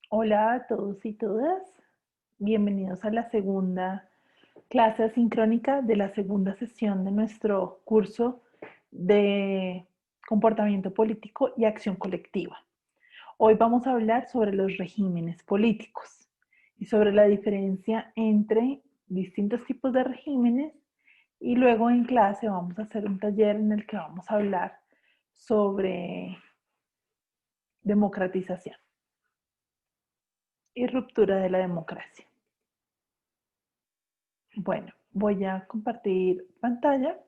Hola a todos y todas, bienvenidos a la segunda clase asincrónica de la segunda sesión de nuestro curso de comportamiento político y acción colectiva. Hoy vamos a hablar sobre los regímenes políticos y sobre la diferencia entre distintos tipos de regímenes, y luego en clase vamos a hacer un taller en el que vamos a hablar sobre democratización y ruptura de la democracia. Bueno, voy a compartir pantalla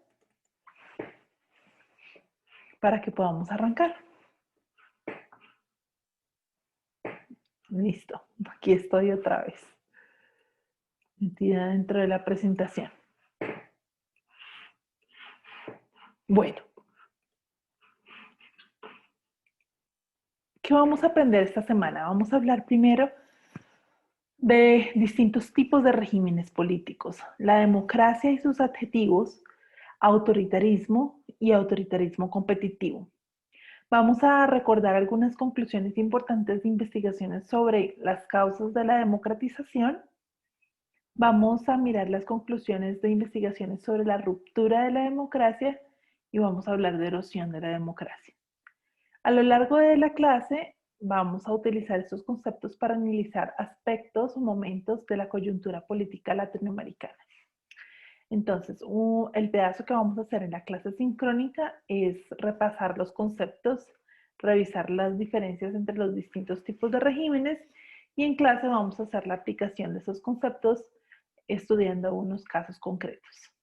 para que podamos arrancar. Listo, aquí estoy otra vez, metida dentro de la presentación. Bueno, ¿qué vamos a aprender esta semana? Vamos a hablar primero de distintos tipos de regímenes políticos, la democracia y sus adjetivos, autoritarismo y autoritarismo competitivo. Vamos a recordar algunas conclusiones importantes de investigaciones sobre las causas de la democratización. Vamos a mirar las conclusiones de investigaciones sobre la ruptura de la democracia y vamos a hablar de erosión de la democracia. A lo largo de la clase vamos a utilizar estos conceptos para analizar aspectos o momentos de la coyuntura política latinoamericana. Entonces, el pedazo que vamos a hacer en la clase sincrónica es repasar los conceptos, revisar las diferencias entre los distintos tipos de regímenes, y en clase vamos a hacer la aplicación de esos conceptos estudiando unos casos concretos.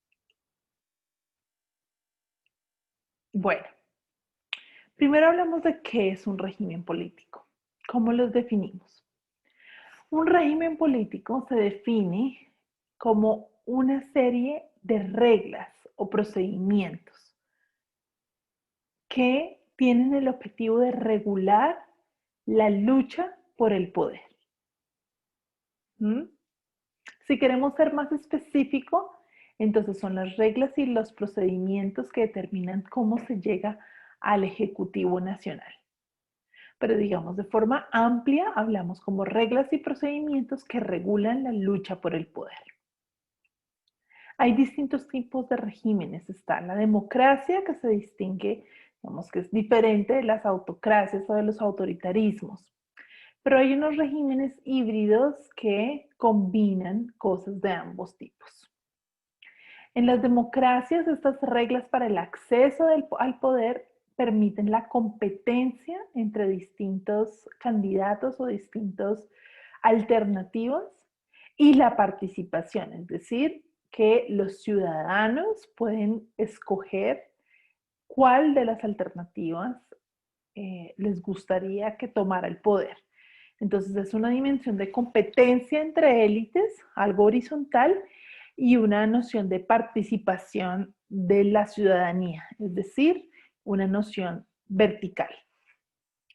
Bueno, primero hablamos de qué es un régimen político. ¿Cómo los definimos? Un régimen político se define como una serie de reglas o procedimientos que tienen el objetivo de regular la lucha por el poder. ¿Mm? Si queremos ser más específico, entonces son las reglas y los procedimientos que determinan cómo se llega al Ejecutivo Nacional. Pero digamos de forma amplia, hablamos como reglas y procedimientos que regulan la lucha por el poder. Hay distintos tipos de regímenes. Está la democracia, que se distingue, digamos que es diferente de las autocracias o de los autoritarismos. Pero hay unos regímenes híbridos que combinan cosas de ambos tipos. En las democracias, estas reglas para el acceso al poder permiten la competencia entre distintos candidatos o distintas alternativas y la participación, es decir, que los ciudadanos pueden escoger cuál de las alternativas les gustaría que tomara el poder. Entonces es una dimensión de competencia entre élites, algo horizontal, y una noción de participación de la ciudadanía, es decir, una noción vertical.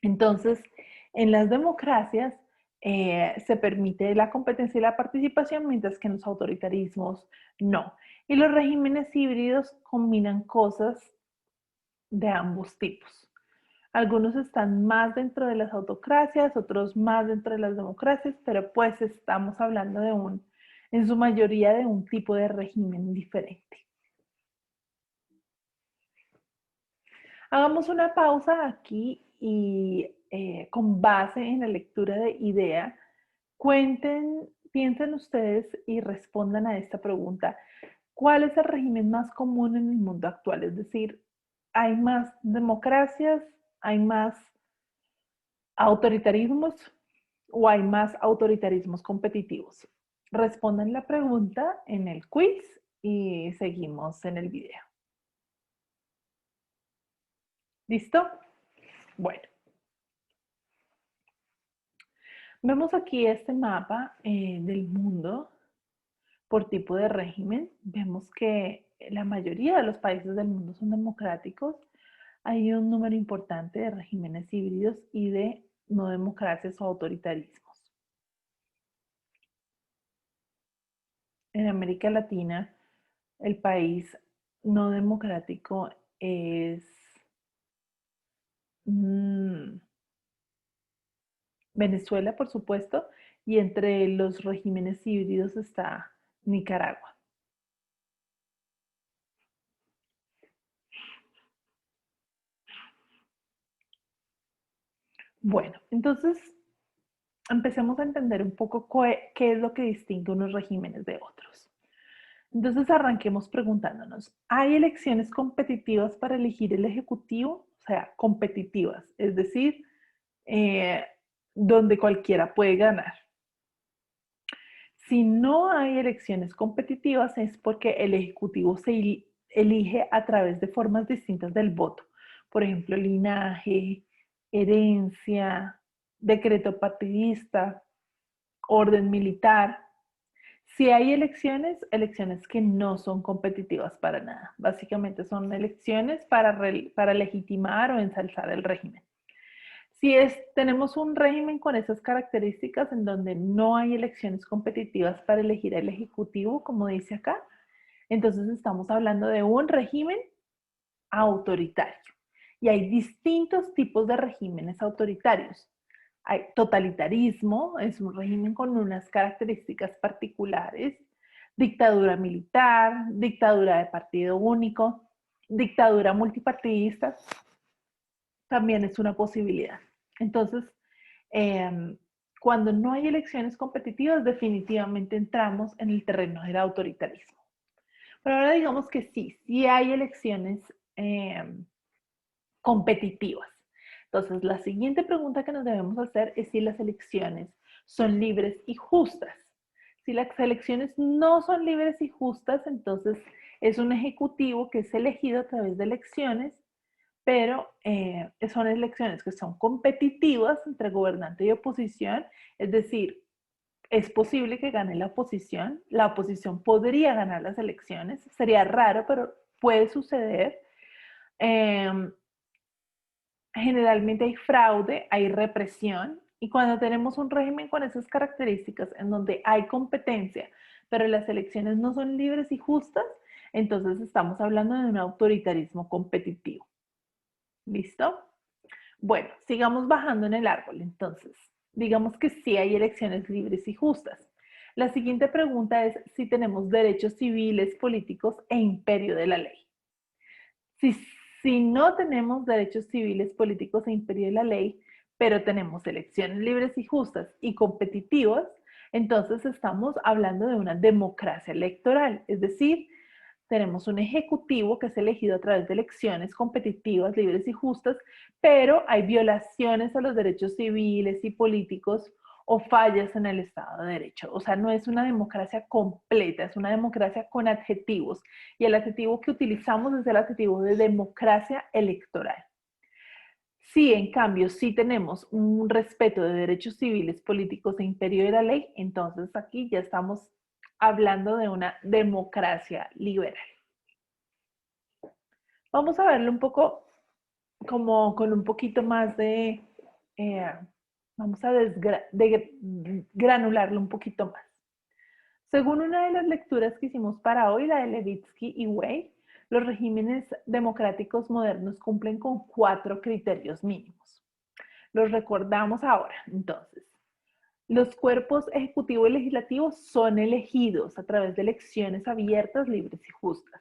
Entonces, en las democracias se permite la competencia y la participación, mientras que en los autoritarismos no. Y los regímenes híbridos combinan cosas de ambos tipos. Algunos están más dentro de las autocracias, otros más dentro de las democracias, pero pues estamos hablando en su mayoría, de un tipo de régimen diferente. Hagamos una pausa aquí y con base en la lectura de IDEA, piensen ustedes y respondan a esta pregunta. ¿Cuál es el régimen más común en el mundo actual? Es decir, ¿hay más democracias? ¿Hay más autoritarismos o hay más autoritarismos competitivos? Respondan la pregunta en el quiz y seguimos en el video. ¿Listo? Bueno, vemos aquí este mapa del mundo por tipo de régimen. Vemos que la mayoría de los países del mundo son democráticos. Hay un número importante de regímenes híbridos y de no democracias o autoritarismos. En América Latina, el país no democrático es Venezuela, por supuesto, y entre los regímenes híbridos está Nicaragua. Bueno, entonces empecemos a entender un poco qué es lo que distingue unos regímenes de otros. Entonces arranquemos preguntándonos, ¿hay elecciones competitivas para elegir el ejecutivo? O sea, competitivas, es decir, eh, donde cualquiera puede ganar. Si no hay elecciones competitivas es porque el ejecutivo se elige a través de formas distintas del voto. Por ejemplo, linaje, herencia, decreto partidista, orden militar. Si hay elecciones, elecciones que no son competitivas para nada. Básicamente son elecciones para legitimar o ensalzar el régimen. Si tenemos un régimen con esas características en donde no hay elecciones competitivas para elegir el ejecutivo, como dice acá, entonces estamos hablando de un régimen autoritario. Y hay distintos tipos de regímenes autoritarios. Hay totalitarismo, es un régimen con unas características particulares, dictadura militar, dictadura de partido único, dictadura multipartidista, también es una posibilidad. Entonces, eh, cuando no hay elecciones competitivas, definitivamente entramos en el terreno del autoritarismo. Pero ahora digamos que sí hay elecciones competitivas. Entonces, la siguiente pregunta que nos debemos hacer es si las elecciones son libres y justas. Si las elecciones no son libres y justas, entonces es un ejecutivo que es elegido a través de elecciones, pero son elecciones que son competitivas entre gobernante y oposición, es decir, es posible que gane la oposición podría ganar las elecciones, sería raro, pero puede suceder. Eh, Generalmente hay fraude, hay represión, y cuando tenemos un régimen con esas características en donde hay competencia, pero las elecciones no son libres y justas, entonces estamos hablando de un autoritarismo competitivo. ¿Listo? Bueno, sigamos bajando en el árbol. Entonces, digamos que sí hay elecciones libres y justas. La siguiente pregunta es si tenemos derechos civiles, políticos e imperio de la ley. Si, si no tenemos derechos civiles, políticos e imperio de la ley, pero tenemos elecciones libres y justas y competitivas, entonces estamos hablando de una democracia electoral, es decir, tenemos un ejecutivo que es elegido a través de elecciones competitivas, libres y justas, pero hay violaciones a los derechos civiles y políticos o fallas en el Estado de Derecho. O sea, no es una democracia completa, es una democracia con adjetivos. Y el adjetivo que utilizamos es el adjetivo de democracia electoral. Si en cambio sí tenemos un respeto de derechos civiles, políticos e imperio de la ley, entonces aquí ya estamos hablando de una democracia liberal. Vamos a verlo un poco como con un poquito más eh, vamos a granularlo un poquito más. Según una de las lecturas que hicimos para hoy, la de Levitsky y Way, los regímenes democráticos modernos cumplen con 4 criterios mínimos. Los recordamos ahora, entonces. Los cuerpos ejecutivo y legislativo son elegidos a través de elecciones abiertas, libres y justas.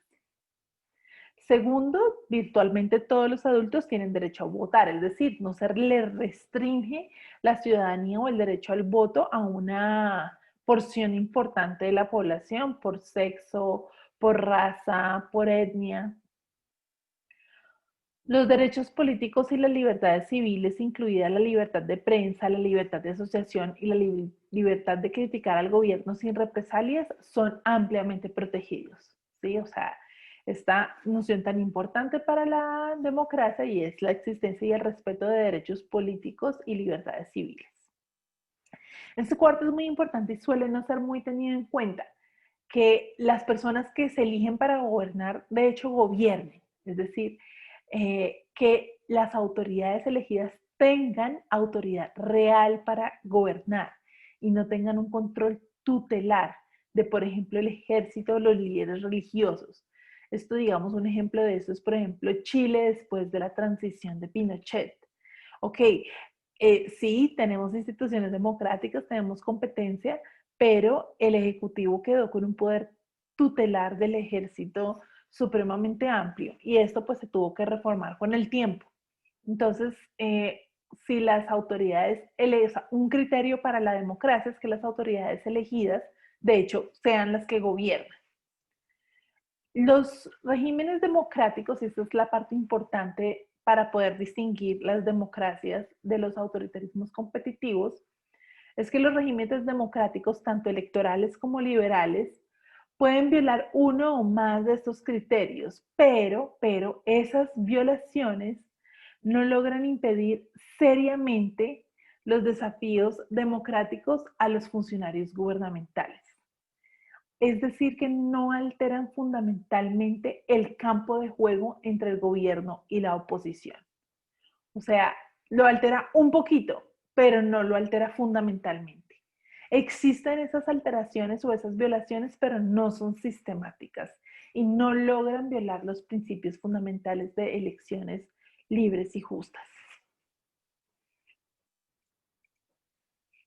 Segundo, virtualmente todos los adultos tienen derecho a votar, es decir, no se le restringe la ciudadanía o el derecho al voto a una porción importante de la población por sexo, por raza, por etnia. Los derechos políticos y las libertades civiles, incluida la libertad de prensa, la libertad de asociación y la libertad de criticar al gobierno sin represalias, son ampliamente protegidos. ¿Sí? O sea, esta noción tan importante para la democracia y es la existencia y el respeto de derechos políticos y libertades civiles. Este cuarto es muy importante y suele no ser muy tenido en cuenta, que las personas que se eligen para gobernar, de hecho, gobiernen. Es decir, que las autoridades elegidas tengan autoridad real para gobernar y no tengan un control tutelar de, por ejemplo, el ejército o los líderes religiosos. Esto, digamos, un ejemplo de eso es, por ejemplo, Chile después de la transición de Pinochet. Ok, Sí, tenemos instituciones democráticas, tenemos competencia, pero el Ejecutivo quedó con un poder tutelar del ejército supremamente amplio y esto pues se tuvo que reformar con el tiempo. Entonces, si las autoridades, un criterio para la democracia es que las autoridades elegidas, de hecho, sean las que gobiernan. Los regímenes democráticos, y esta es la parte importante para poder distinguir las democracias de los autoritarismos competitivos, es que los regímenes democráticos, tanto electorales como liberales, pueden violar uno o más de estos criterios, pero esas violaciones no logran impedir seriamente los desafíos democráticos a los funcionarios gubernamentales. Es decir, que no alteran fundamentalmente el campo de juego entre el gobierno y la oposición. O sea, lo altera un poquito, pero no lo altera fundamentalmente. Existen esas alteraciones o esas violaciones, pero no son sistemáticas y no logran violar los principios fundamentales de elecciones libres y justas.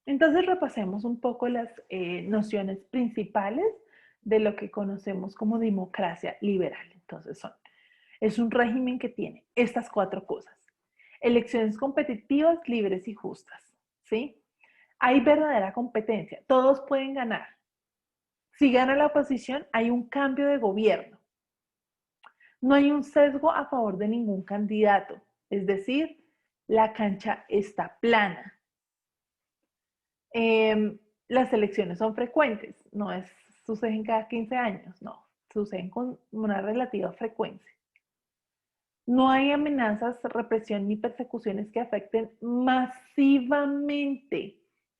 Entonces repasemos un poco las nociones principales de lo que conocemos como democracia liberal. Entonces es un régimen que tiene estas cuatro cosas. Elecciones competitivas, libres y justas, ¿sí? Hay verdadera competencia, todos pueden ganar. Si gana la oposición, hay un cambio de gobierno. No hay un sesgo a favor de ningún candidato, es decir, la cancha está plana. Las elecciones son frecuentes, no es, suceden cada 15 años, no, suceden con una relativa frecuencia. No hay amenazas, represión ni persecuciones que afecten masivamente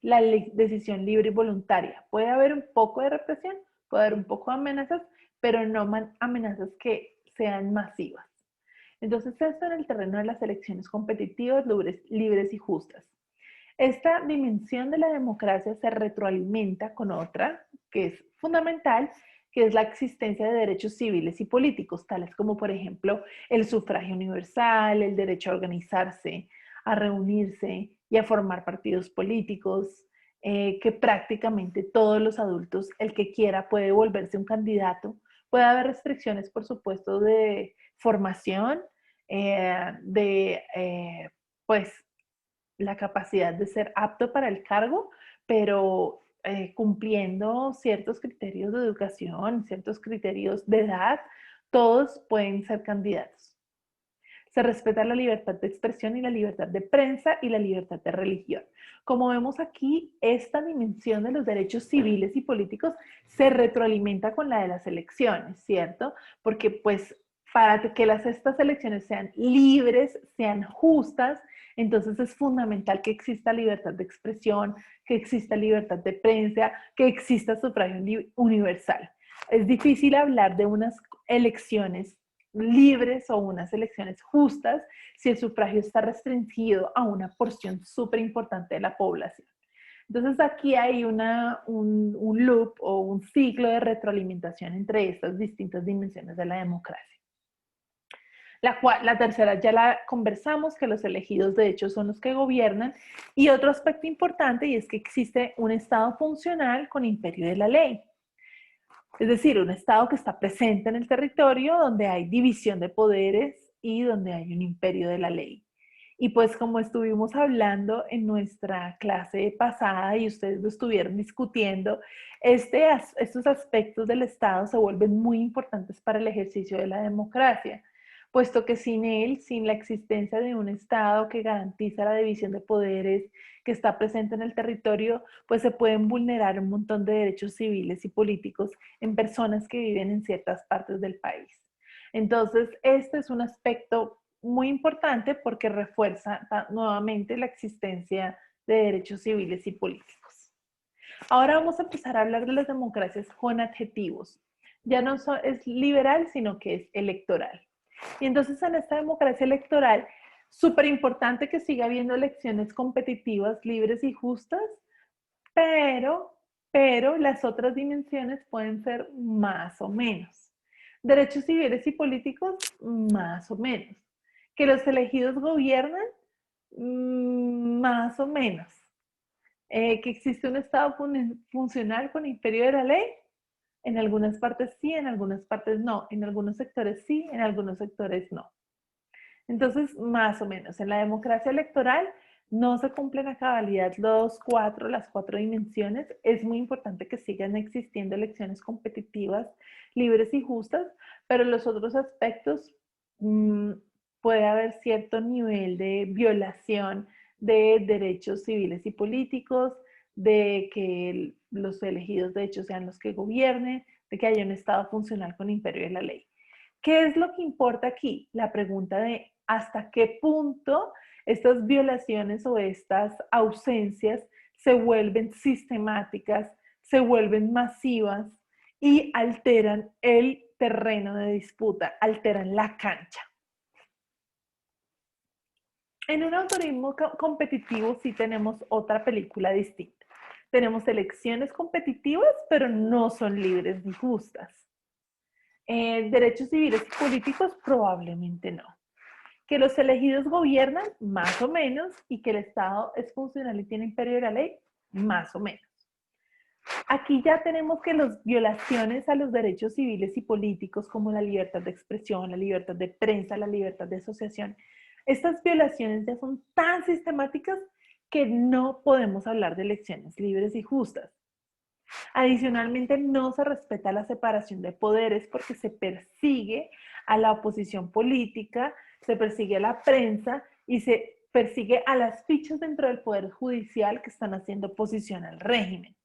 la decisión libre y voluntaria. Puede haber un poco de represión, puede haber un poco de amenazas, pero no amenazas que sean masivas. Entonces, esto en el terreno de las elecciones competitivas, libres y justas. Esta dimensión de la democracia se retroalimenta con otra que es fundamental, que es la existencia de derechos civiles y políticos, tales como, por ejemplo, el sufragio universal, el derecho a organizarse, a reunirse y a formar partidos políticos, que prácticamente todos los adultos, el que quiera, puede volverse un candidato. Puede haber restricciones, por supuesto, de formación, pues, la capacidad de ser apto para el cargo, pero cumpliendo ciertos criterios de educación, ciertos criterios de edad, todos pueden ser candidatos. Se respeta la libertad de expresión y la libertad de prensa y la libertad de religión. Como vemos aquí, esta dimensión de los derechos civiles y políticos se retroalimenta con la de las elecciones, ¿cierto? Porque pues para que estas elecciones sean libres, sean justas, entonces es fundamental que exista libertad de expresión, que exista libertad de prensa, que exista sufragio universal. Es difícil hablar de unas elecciones libres o unas elecciones justas si el sufragio está restringido a una porción súper importante de la población. Entonces aquí hay un loop o un ciclo de retroalimentación entre estas distintas dimensiones de la democracia. La tercera ya la conversamos, que los elegidos de hecho son los que gobiernan. Y otro aspecto importante y es que existe un Estado funcional con imperio de la ley. Es decir, un Estado que está presente en el territorio, donde hay división de poderes y donde hay un imperio de la ley. Y pues como estuvimos hablando en nuestra clase pasada y ustedes lo estuvieron discutiendo, estos aspectos del Estado se vuelven muy importantes para el ejercicio de la democracia, puesto que sin él, sin la existencia de un Estado que garantiza la división de poderes, que está presente en el territorio, pues se pueden vulnerar un montón de derechos civiles y políticos en personas que viven en ciertas partes del país. Entonces, este es un aspecto muy importante porque refuerza nuevamente la existencia de derechos civiles y políticos. Ahora vamos a empezar a hablar de las democracias con adjetivos. Ya no es liberal, sino que es electoral. Y entonces en esta democracia electoral, súper importante que siga habiendo elecciones competitivas, libres y justas, pero, pero las otras dimensiones pueden ser más o menos. Derechos civiles y políticos, más o menos. Que los elegidos gobiernan, más o menos. Que existe un Estado funcional con imperio de la ley. En algunas partes sí, en algunas partes no. En algunos sectores sí, en algunos sectores no. Entonces, más o menos, en la democracia electoral no se cumplen a cabalidad las cuatro dimensiones. Es muy importante que sigan existiendo elecciones competitivas, libres y justas, pero los otros aspectos puede haber cierto nivel de violación de derechos civiles y políticos, de que los elegidos de hecho sean los que gobiernen, de que haya un Estado funcional con imperio de la ley. ¿Qué es lo que importa aquí? La pregunta de hasta qué punto estas violaciones o estas ausencias se vuelven sistemáticas, se vuelven masivas y alteran el terreno de disputa, alteran la cancha. En un autorismo competitivo sí tenemos otra película distinta. Tenemos elecciones competitivas, pero no son libres ni justas. Derechos civiles y políticos probablemente no. Que los elegidos gobiernan, más o menos, y que el Estado es funcional y tiene imperio de la ley, más o menos. Aquí ya tenemos que las violaciones a los derechos civiles y políticos, como la libertad de expresión, la libertad de prensa, la libertad de asociación, estas violaciones ya son tan sistemáticas que no podemos hablar de elecciones libres y justas. Adicionalmente, no se respeta la separación de poderes porque se persigue a la oposición política, se persigue a la prensa y se persigue a las fichas dentro del Poder Judicial que están haciendo oposición al régimen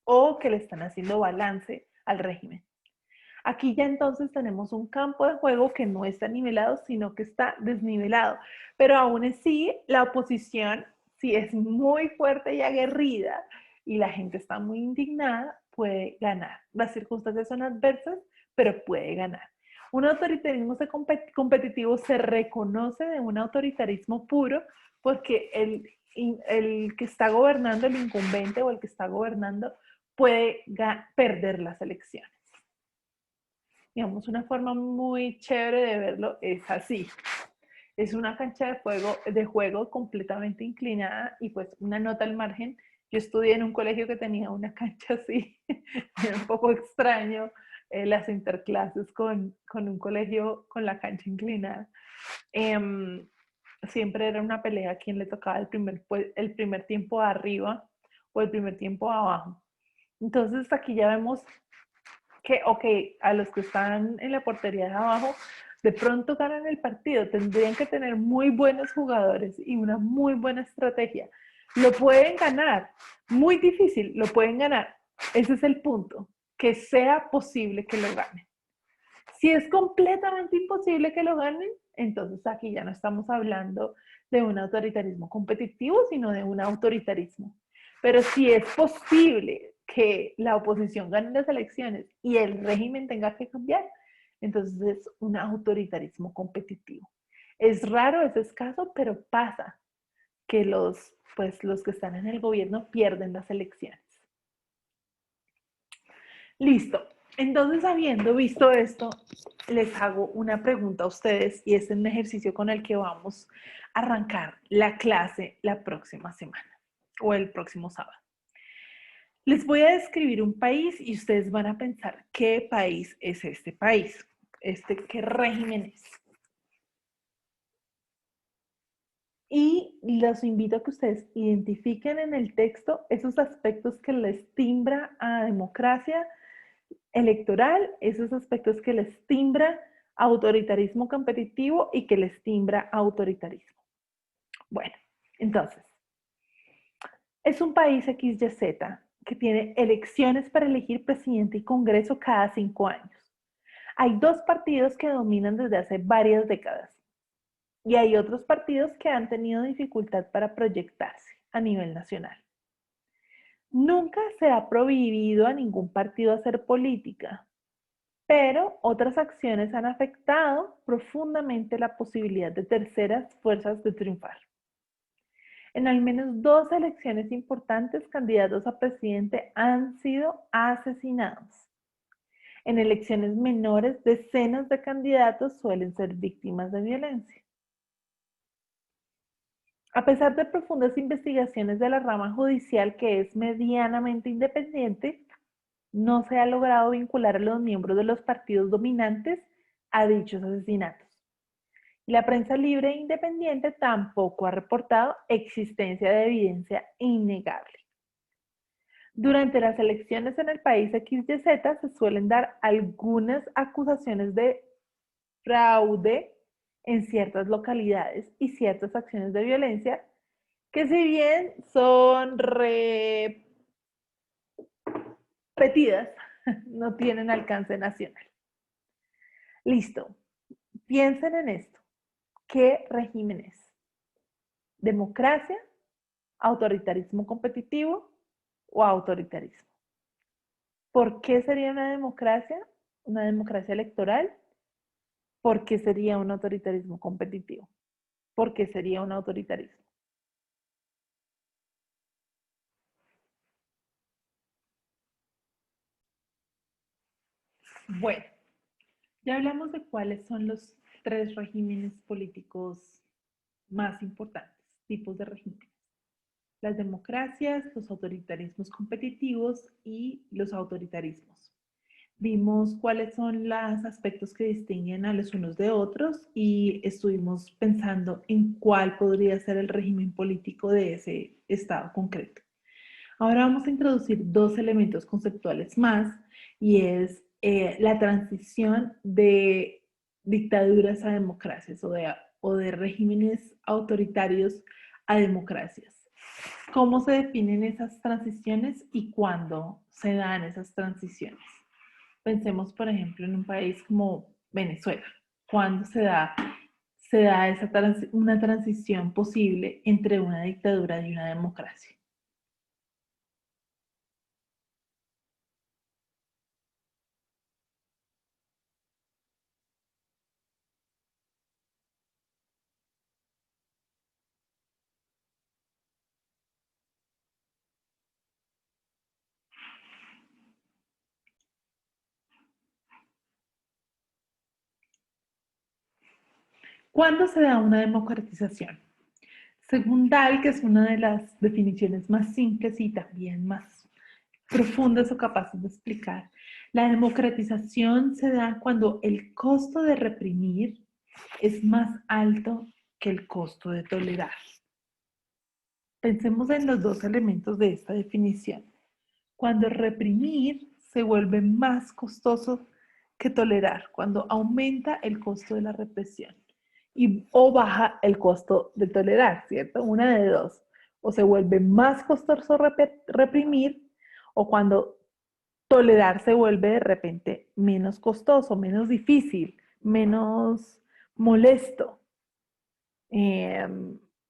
o que le están haciendo balance al régimen. Aquí ya entonces tenemos un campo de juego que no está nivelado, sino que está desnivelado. Pero aún así, la oposición, si es muy fuerte y aguerrida y la gente está muy indignada, puede ganar. Las circunstancias son adversas, pero puede ganar. Un autoritarismo competitivo se reconoce de un autoritarismo puro porque el que está gobernando, el incumbente o el que está gobernando, puede perder las elecciones. Digamos, una forma muy chévere de verlo es así. Es una cancha de juego completamente inclinada y pues una nota al margen. Yo estudié en un colegio que tenía una cancha así. Era un poco extraño las interclases con un colegio con la cancha inclinada. Siempre era una pelea a quién le tocaba el primer tiempo arriba o el primer tiempo abajo. Entonces aquí ya vemos que, ok, a los que están en la portería de abajo, de pronto ganan el partido, tendrían que tener muy buenos jugadores y una muy buena estrategia. Lo pueden ganar, muy difícil, lo pueden ganar. Ese es el punto, que sea posible que lo ganen. Si es completamente imposible que lo ganen, entonces aquí ya no estamos hablando de un autoritarismo competitivo, sino de un autoritarismo. Pero si es posible que la oposición gane las elecciones y el régimen tenga que cambiar, entonces es un autoritarismo competitivo. Es raro, es escaso, pero pasa que los que están en el gobierno pierden las elecciones. Listo. Entonces, habiendo visto esto, les hago una pregunta a ustedes y es un ejercicio con el que vamos a arrancar la clase la próxima semana o el próximo sábado. Les voy a describir un país y ustedes van a pensar qué país es este país, qué régimen es. Y los invito a que ustedes identifiquen en el texto esos aspectos que les timbra a democracia electoral, esos aspectos que les timbra autoritarismo competitivo y que les timbra autoritarismo. Bueno, entonces, es un país XYZ que tiene elecciones para elegir presidente y congreso cada 5 años. Hay dos partidos que dominan desde hace varias décadas y hay otros partidos que han tenido dificultad para proyectarse a nivel nacional. Nunca se ha prohibido a ningún partido hacer política, pero otras acciones han afectado profundamente la posibilidad de terceras fuerzas de triunfar. En al menos 2 elecciones importantes, candidatos a presidente han sido asesinados. En elecciones menores, decenas de candidatos suelen ser víctimas de violencia. A pesar de profundas investigaciones de la rama judicial que es medianamente independiente, no se ha logrado vincular a los miembros de los partidos dominantes a dichos asesinatos. Y la prensa libre e independiente tampoco ha reportado existencia de evidencia innegable. Durante las elecciones en el país XYZ se suelen dar algunas acusaciones de fraude en ciertas localidades y ciertas acciones de violencia que si bien son repetidas, no tienen alcance nacional. Listo. Piensen en esto. ¿Qué régimen es? ¿Democracia, autoritarismo competitivo o autoritarismo? ¿Por qué sería una democracia? ¿Una democracia electoral? ¿Por qué sería un autoritarismo competitivo? ¿Por qué sería un autoritarismo? Bueno, ya hablamos de cuáles son los tres regímenes políticos más importantes, tipos de regímenes. Las democracias, los autoritarismos competitivos y los autoritarismos. Vimos cuáles son los aspectos que distinguen a los unos de otros y estuvimos pensando en cuál podría ser el régimen político de ese estado concreto. Ahora vamos a introducir dos elementos conceptuales más y es la transición de dictaduras a democracias o de regímenes autoritarios a democracias. ¿Cómo se definen esas transiciones y cuándo se dan esas transiciones? Pensemos, por ejemplo, en un país como Venezuela. ¿Cuándo se da una transición posible entre una dictadura y una democracia? ¿Cuándo se da una democratización? Según Dahl, que es una de las definiciones más simples y también más profundas o capaces de explicar, la democratización se da cuando el costo de reprimir es más alto que el costo de tolerar. Pensemos en los dos elementos de esta definición. Cuando reprimir se vuelve más costoso que tolerar, cuando aumenta el costo de la represión o baja el costo de tolerar, ¿cierto? Una de dos. O se vuelve más costoso reprimir o cuando tolerar se vuelve de repente menos costoso, menos difícil, menos molesto, eh,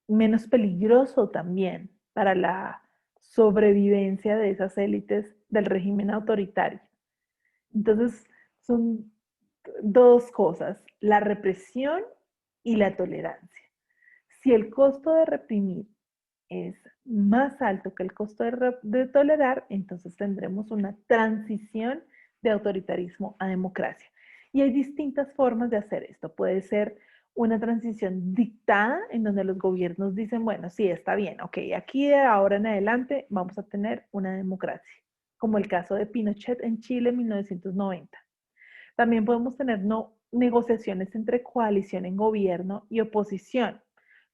menos peligroso también para la sobrevivencia de esas élites del régimen autoritario. Entonces, son dos cosas, la represión y la tolerancia. Si el costo de reprimir es más alto que el costo de tolerar, entonces tendremos una transición de autoritarismo a democracia. Y hay distintas formas de hacer esto. Puede ser una transición dictada en donde los gobiernos dicen, bueno, sí, está bien, ok, aquí de ahora en adelante vamos a tener una democracia, como el caso de Pinochet en Chile en 1990. También podemos tener negociaciones entre coalición en gobierno y oposición,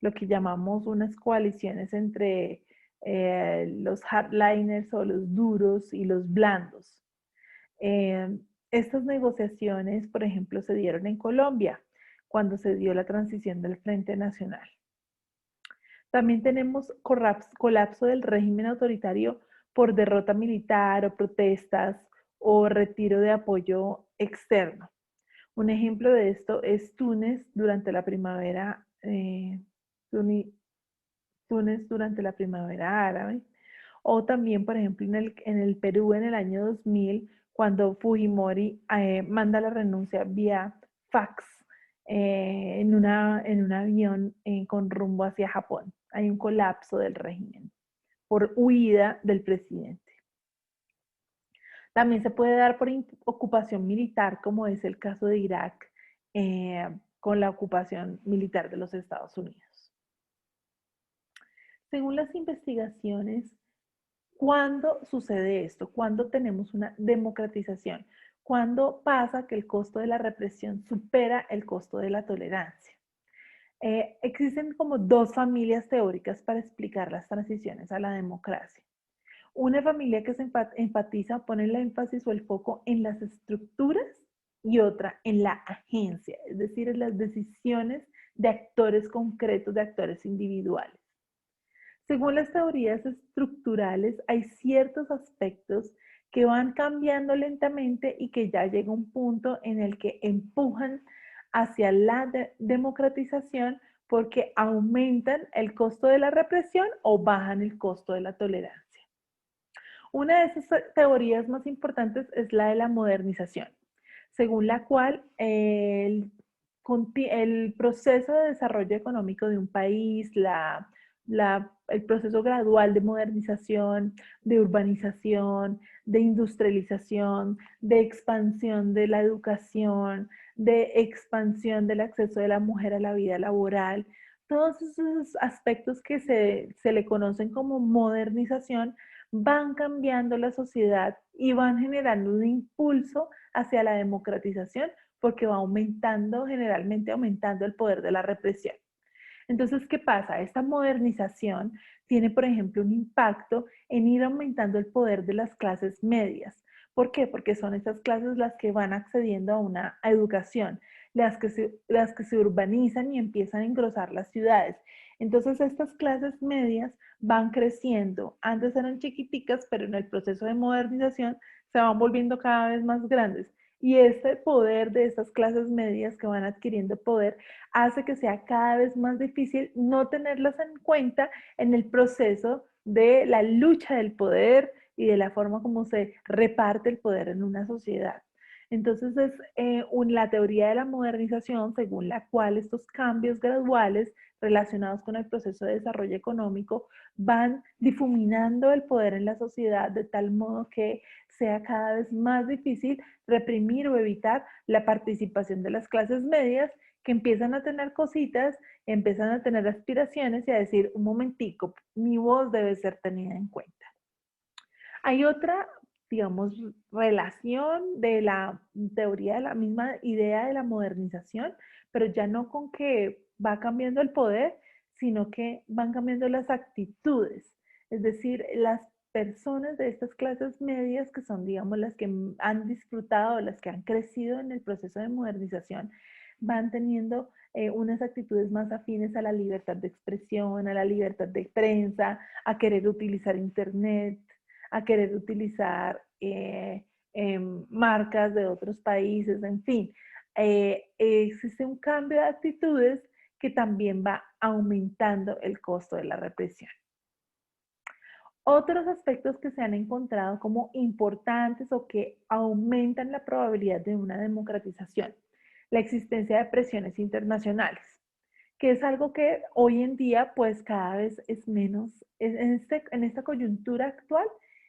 lo que llamamos unas coaliciones entre los hardliners o los duros y los blandos. Eh, Estas negociaciones, por ejemplo, se dieron en Colombia cuando se dio la transición del Frente Nacional. También tenemos colapso del régimen autoritario por derrota militar o protestas o retiro de apoyo externo. Un ejemplo de esto es Túnez durante la primavera, Túnez durante la primavera árabe, o también, por ejemplo, en el Perú en el año 2000, cuando Fujimori manda la renuncia vía fax en un avión con rumbo hacia Japón. Hay un colapso del régimen por huida del presidente. También se puede dar por ocupación militar, como es el caso de Irak, con la ocupación militar de los Estados Unidos. Según las investigaciones, ¿cuándo sucede esto? ¿Cuándo tenemos una democratización? ¿Cuándo pasa que el costo de la represión supera el costo de la tolerancia? Existen como dos familias teóricas para explicar las transiciones a la democracia. Una familia que se enfatiza, pone el énfasis o el foco en las estructuras y otra en la agencia, es decir, en las decisiones de actores concretos, de actores individuales. Según las teorías estructurales, hay ciertos aspectos que van cambiando lentamente y que ya llega un punto en el que empujan hacia la democratización porque aumentan el costo de la represión o bajan el costo de la tolerancia. Una de esas teorías más importantes es la de la modernización, según la cual el proceso de desarrollo económico de un país, el proceso gradual de modernización, de urbanización, de industrialización, de expansión de la educación, de expansión del acceso de la mujer a la vida laboral, todos esos aspectos que se le conocen como modernización van cambiando la sociedad y van generando un impulso hacia la democratización porque va aumentando, generalmente aumentando el poder de la represión. Entonces, ¿qué pasa? Esta modernización tiene, por ejemplo, un impacto en ir aumentando el poder de las clases medias. ¿Por qué? Porque son estas clases las que van accediendo a una educación, las que se urbanizan y empiezan a engrosar las ciudades. Entonces, estas clases medias van creciendo. Antes eran chiquiticas, pero en el proceso de modernización se van volviendo cada vez más grandes. Y este poder de estas clases medias que van adquiriendo poder hace que sea cada vez más difícil no tenerlas en cuenta en el proceso de la lucha del poder y de la forma como se reparte el poder en una sociedad. Entonces es la teoría de la modernización según la cual estos cambios graduales relacionados con el proceso de desarrollo económico van difuminando el poder en la sociedad de tal modo que sea cada vez más difícil reprimir o evitar la participación de las clases medias que empiezan a tener cositas, empiezan a tener aspiraciones y a decir, un momentico, mi voz debe ser tenida en cuenta. Hay otra, digamos, relación de la teoría de la misma idea de la modernización, pero ya no con que va cambiando el poder, sino que van cambiando las actitudes. Es decir, las personas de estas clases medias, que son, digamos, las que han disfrutado, las que han crecido en el proceso de modernización, van teniendo unas actitudes más afines a la libertad de expresión, a la libertad de prensa, a querer utilizar Internet, a querer utilizar marcas de otros países, en fin. Existe un cambio de actitudes que también va aumentando el costo de la represión. Otros aspectos que se han encontrado como importantes o que aumentan la probabilidad de una democratización, la existencia de presiones internacionales, que es algo que hoy en día pues cada vez es menos, en esta coyuntura actual,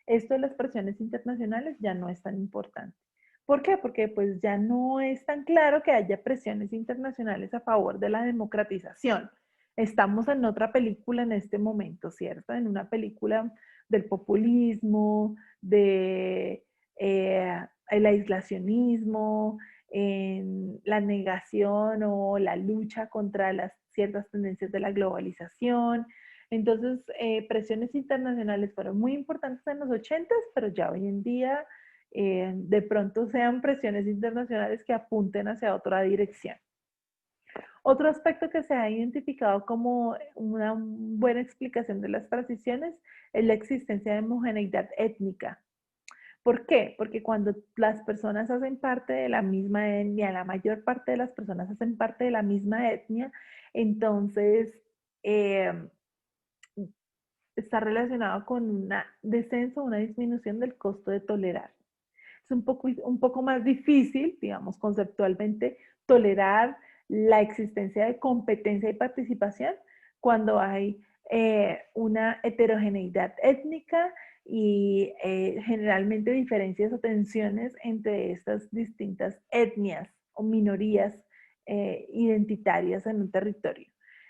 esto de las presiones internacionales ya no es tan importante. ¿Por qué? Porque pues ya no es tan claro que haya presiones internacionales a favor de la democratización. Estamos en otra película en este momento, ¿cierto? En una película del populismo, de el aislacionismo, en la negación o la lucha contra las ciertas tendencias de la globalización. Entonces, presiones internacionales fueron muy importantes en los 80s, pero ya hoy en día de pronto sean presiones internacionales que apunten hacia otra dirección. Otro aspecto que se ha identificado como una buena explicación de las transiciones es la existencia de homogeneidad étnica. ¿Por qué? Porque cuando las personas hacen parte de la misma etnia, la mayor parte de las personas hacen parte de la misma etnia, entonces eh, está relacionado con un descenso, una disminución del costo de tolerar. Es un poco más difícil, digamos, conceptualmente, tolerar la existencia de competencia y participación cuando hay una heterogeneidad étnica y generalmente diferencias o tensiones entre estas distintas etnias o minorías identitarias en un territorio.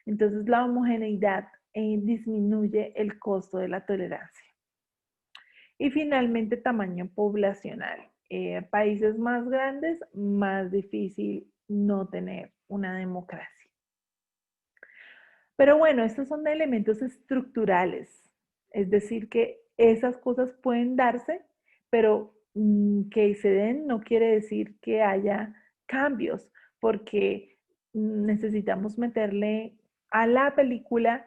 Entonces la homogeneidad disminuye el costo de la tolerancia. Y finalmente, tamaño poblacional. Países más grandes, más difícil no tener una democracia. Pero bueno, estos son elementos estructurales, es decir, que esas cosas pueden darse, pero que se den no quiere decir que haya cambios, porque necesitamos meterle a la película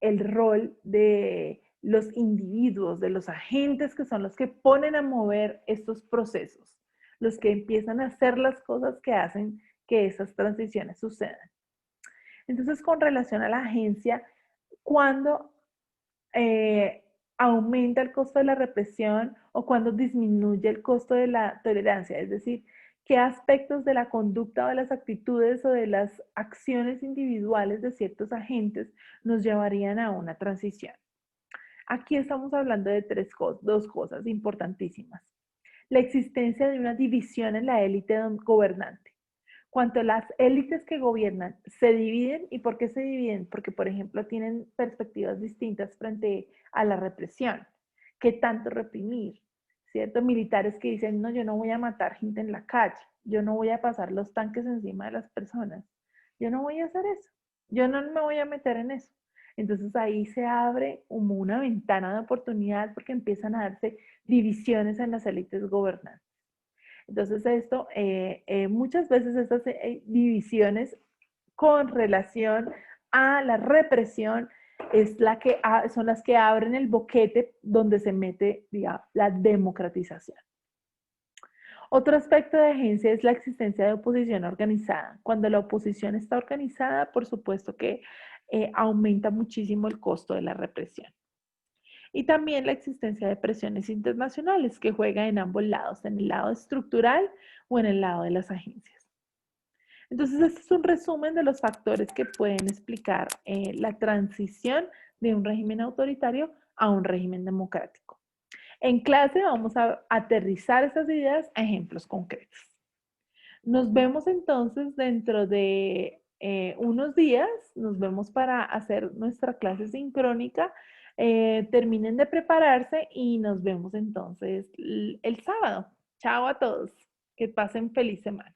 el rol de los individuos, de los agentes que son los que ponen a mover estos procesos, los que empiezan a hacer las cosas que hacen que esas transiciones sucedan. Entonces, con relación a la agencia, cuando aumenta el costo de la represión o cuando disminuye el costo de la tolerancia, es decir, qué aspectos de la conducta o de las actitudes o de las acciones individuales de ciertos agentes nos llevarían a una transición. Aquí estamos hablando de dos cosas importantísimas. La existencia de una división en la élite gobernante. Cuanto las élites que gobiernan se dividen, ¿y por qué se dividen? Porque, por ejemplo, tienen perspectivas distintas frente a la represión. ¿Qué tanto reprimir? ¿Cierto? Militares que dicen, no, yo no voy a matar gente en la calle, yo no voy a pasar los tanques encima de las personas, yo no voy a hacer eso, yo no me voy a meter en eso. Entonces ahí se abre como una ventana de oportunidad porque empiezan a darse divisiones en las élites gobernantes. Entonces esto, muchas veces estas divisiones con relación a la represión son las que abren el boquete donde se mete, digamos, la democratización. Otro aspecto de agencia es la existencia de oposición organizada. Cuando la oposición está organizada, por supuesto que aumenta muchísimo el costo de la represión. Y también la existencia de presiones internacionales que juegan en ambos lados, en el lado estructural o en el lado de las agencias. Entonces, este es un resumen de los factores que pueden explicar la transición de un régimen autoritario a un régimen democrático. En clase vamos a aterrizar esas ideas a ejemplos concretos. Nos vemos entonces dentro de unos días, nos vemos para hacer nuestra clase sincrónica. Terminen de prepararse y nos vemos entonces el sábado. Chao a todos. Que pasen feliz semana.